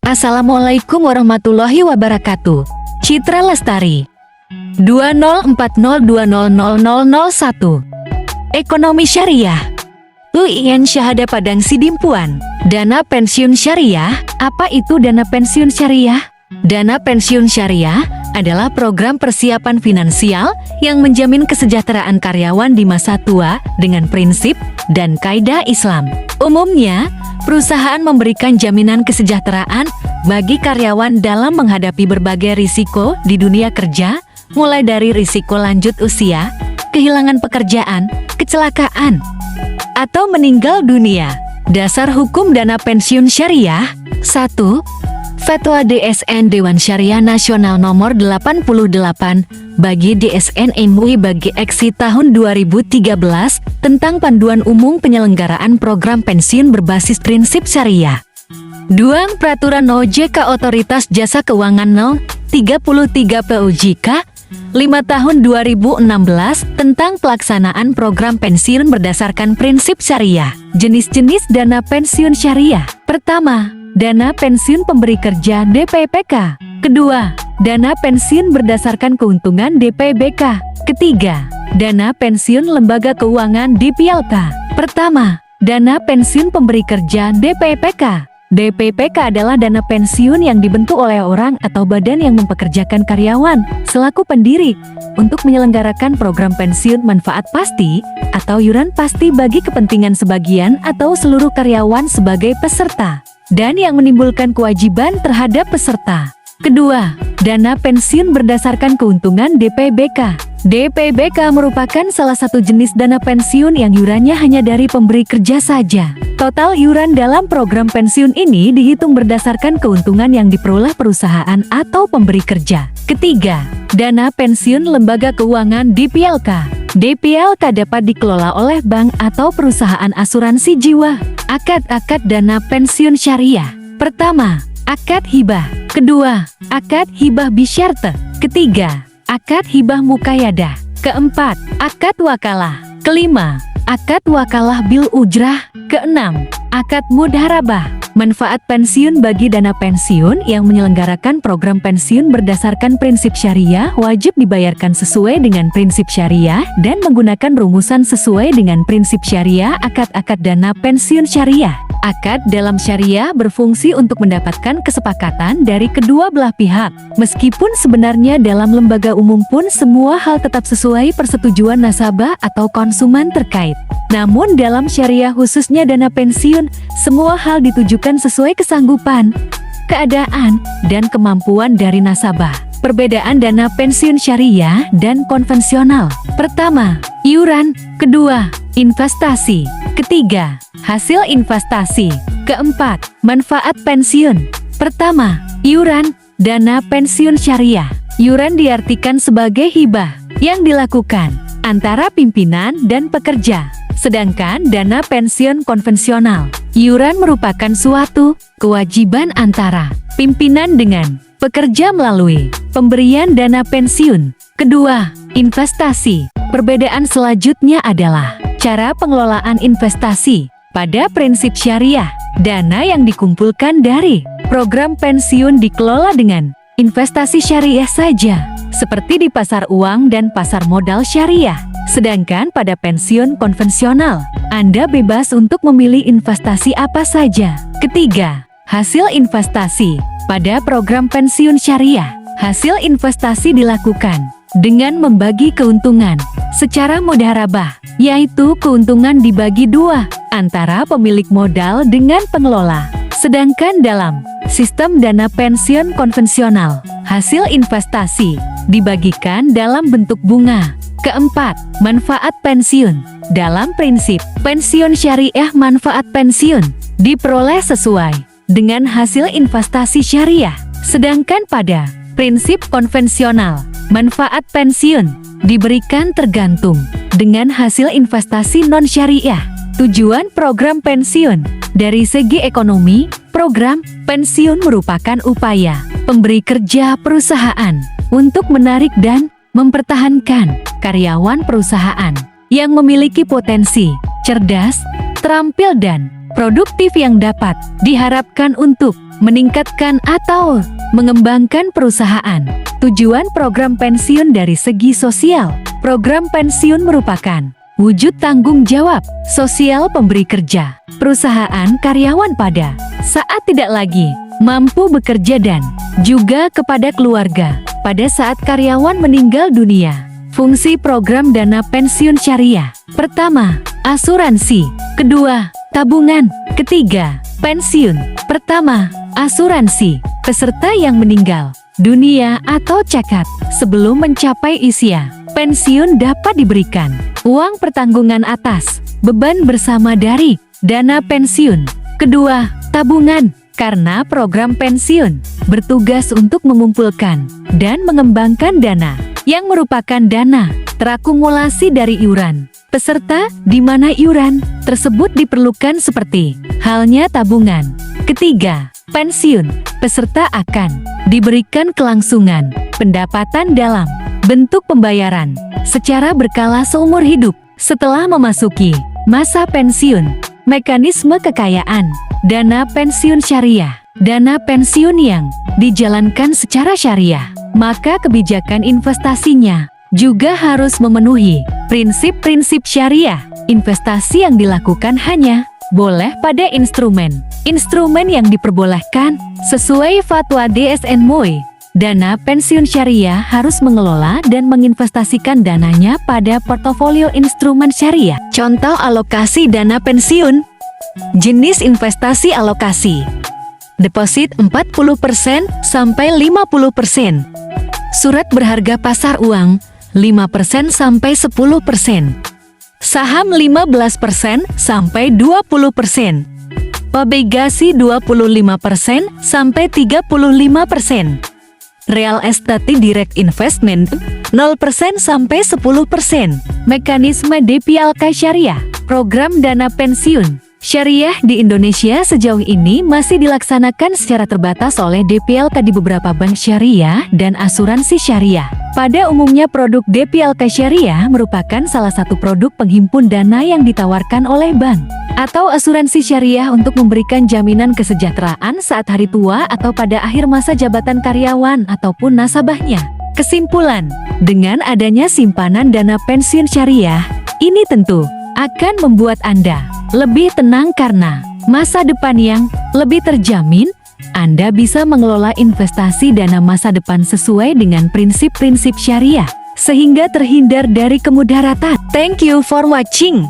Assalamualaikum warahmatullahi wabarakatuh. Citra Lestari 2040200001. Ekonomi Syariah. UIN Syahada Padang Sidimpuan. Dana pensiun syariah. Apa itu dana pensiun syariah? Dana pensiun syariah adalah program persiapan finansial yang menjamin kesejahteraan karyawan di masa tua dengan prinsip dan kaidah Islam. Umumnya, perusahaan memberikan jaminan kesejahteraan bagi karyawan dalam menghadapi berbagai risiko di dunia kerja, mulai dari risiko lanjut usia, kehilangan pekerjaan, kecelakaan, atau meninggal dunia. Dasar hukum dana pensiun syariah. 1. Fatwa DSN Dewan Syariah Nasional Nomor 88 bagi DSN MUI bagi Eksi tahun 2013 tentang panduan umum penyelenggaraan program pensiun berbasis prinsip syariah. 2. Peraturan OJK Otoritas Jasa Keuangan No. 33 POJK 5 tahun 2016 tentang pelaksanaan program pensiun berdasarkan prinsip syariah. Jenis-jenis dana pensiun syariah. Pertama, dana pensiun pemberi kerja DPPK. Kedua, dana pensiun berdasarkan keuntungan DPBK. Ketiga, dana pensiun lembaga keuangan DPLK. Pertama, dana pensiun pemberi kerja DPPK. DPPK adalah dana pensiun yang dibentuk oleh orang atau badan yang mempekerjakan karyawan selaku pendiri untuk menyelenggarakan program pensiun manfaat pasti atau iuran pasti bagi kepentingan sebagian atau seluruh karyawan sebagai peserta, dan yang menimbulkan kewajiban terhadap peserta. Kedua, dana pensiun berdasarkan keuntungan DPBK. DPBK merupakan salah satu jenis dana pensiun yang iurannya hanya dari pemberi kerja saja. Total iuran dalam program pensiun ini dihitung berdasarkan keuntungan yang diperoleh perusahaan atau pemberi kerja. Ketiga, dana pensiun lembaga keuangan DPLK. DPLK dapat dikelola oleh bank atau perusahaan asuransi jiwa. Akad-akad dana pensiun syariah. Pertama, akad hibah. Kedua, akad hibah bisyarta. Ketiga, akad hibah muqayyadah. Keempat, akad wakalah. Kelima, akad wakalah bil ujrah. Keenam, akad mudharabah. Manfaat pensiun bagi dana pensiun yang menyelenggarakan program pensiun berdasarkan prinsip syariah wajib dibayarkan sesuai dengan prinsip syariah dan menggunakan rumusan sesuai dengan prinsip syariah. Akad-akad dana pensiun syariah. Akad dalam syariah berfungsi untuk mendapatkan kesepakatan dari kedua belah pihak. Meskipun sebenarnya dalam lembaga umum pun semua hal tetap sesuai persetujuan nasabah atau konsumen terkait. Namun dalam syariah khususnya dana pensiun, semua hal ditujukan sesuai kesanggupan, keadaan, dan kemampuan dari nasabah. Perbedaan dana pensiun syariah dan konvensional. Pertama, iuran. Kedua, investasi. Ketiga, hasil investasi. Keempat, manfaat pensiun. Pertama, iuran. Dana pensiun syariah. Iuran diartikan sebagai hibah yang dilakukan antara pimpinan dan pekerja. Sedangkan dana pensiun konvensional, iuran merupakan suatu kewajiban antara pimpinan dengan pekerja melalui pemberian dana pensiun. Kedua, investasi. Perbedaan selanjutnya adalah cara pengelolaan investasi. Pada prinsip syariah, dana yang dikumpulkan dari program pensiun dikelola dengan investasi syariah saja, seperti di pasar uang dan pasar modal syariah. Sedangkan pada pensiun konvensional, Anda bebas untuk memilih investasi apa saja. Ketiga, hasil investasi. Pada program pensiun syariah, hasil investasi dilakukan dengan membagi keuntungan secara mudharabah, yaitu keuntungan dibagi dua antara pemilik modal dengan pengelola. Sedangkan dalam sistem dana pensiun konvensional, hasil investasi dibagikan dalam bentuk bunga. Keempat, manfaat pensiun. Dalam prinsip pensiun syariah, manfaat pensiun diperoleh sesuai dengan hasil investasi syariah. Sedangkan pada prinsip konvensional, manfaat pensiun diberikan tergantung dengan hasil investasi non-syariah. Tujuan program pensiun. Dari segi ekonomi, program pensiun merupakan upaya pemberi kerja perusahaan untuk menarik dan mempertahankan karyawan perusahaan yang memiliki potensi, cerdas, terampil dan produktif yang dapat diharapkan untuk meningkatkan atau mengembangkan perusahaan. Tujuan program pensiun dari segi sosial. Program pensiun merupakan wujud tanggung jawab sosial pemberi kerja, perusahaan karyawan pada saat tidak lagi mampu bekerja dan juga kepada keluarga pada saat karyawan meninggal dunia. Fungsi program dana pensiun syariah. Pertama, asuransi. Kedua, tabungan. Ketiga, pensiun. Pertama, asuransi. Peserta yang meninggal dunia atau cacat sebelum mencapai usia pensiun dapat diberikan uang pertanggungan atas beban bersama dari dana pensiun. Kedua, tabungan. Karena program pensiun bertugas untuk mengumpulkan dan mengembangkan dana yang merupakan dana terakumulasi dari iuran peserta, di mana iuran tersebut diperlukan seperti halnya tabungan. Ketiga, pensiun. Peserta akan diberikan kelangsungan pendapatan dalam bentuk pembayaran secara berkala seumur hidup setelah memasuki masa pensiun. Mekanisme kekayaan dana pensiun syariah. Dana pensiun yang dijalankan secara syariah, maka kebijakan investasinya juga harus memenuhi prinsip-prinsip syariah. Investasi yang dilakukan hanya boleh pada instrumen yang diperbolehkan sesuai fatwa DSN MUI. Dana pensiun syariah harus mengelola dan menginvestasikan dananya pada portofolio instrumen syariah. Contoh alokasi dana pensiun. Jenis investasi alokasi. Deposit 40% sampai 50%. Surat berharga pasar uang 5% sampai 10%. Saham 15% sampai 20%. Obligasi 25% sampai 35%. Real estate direct investment 0% sampai 10%. Mekanisme DPLK syariah. Program dana pensiun syariah di Indonesia sejauh ini masih dilaksanakan secara terbatas oleh DPLK di beberapa bank syariah dan asuransi syariah. Pada umumnya produk DPLK syariah merupakan salah satu produk penghimpun dana yang ditawarkan oleh bank atau asuransi syariah untuk memberikan jaminan kesejahteraan saat hari tua atau pada akhir masa jabatan karyawan ataupun nasabahnya. Kesimpulan, dengan adanya simpanan dana pensiun syariah, ini tentu akan membuat Anda lebih tenang karena masa depan yang lebih terjamin. Anda bisa mengelola investasi dana masa depan sesuai dengan prinsip-prinsip syariah, sehingga terhindar dari kemudaratan. Thank you for watching.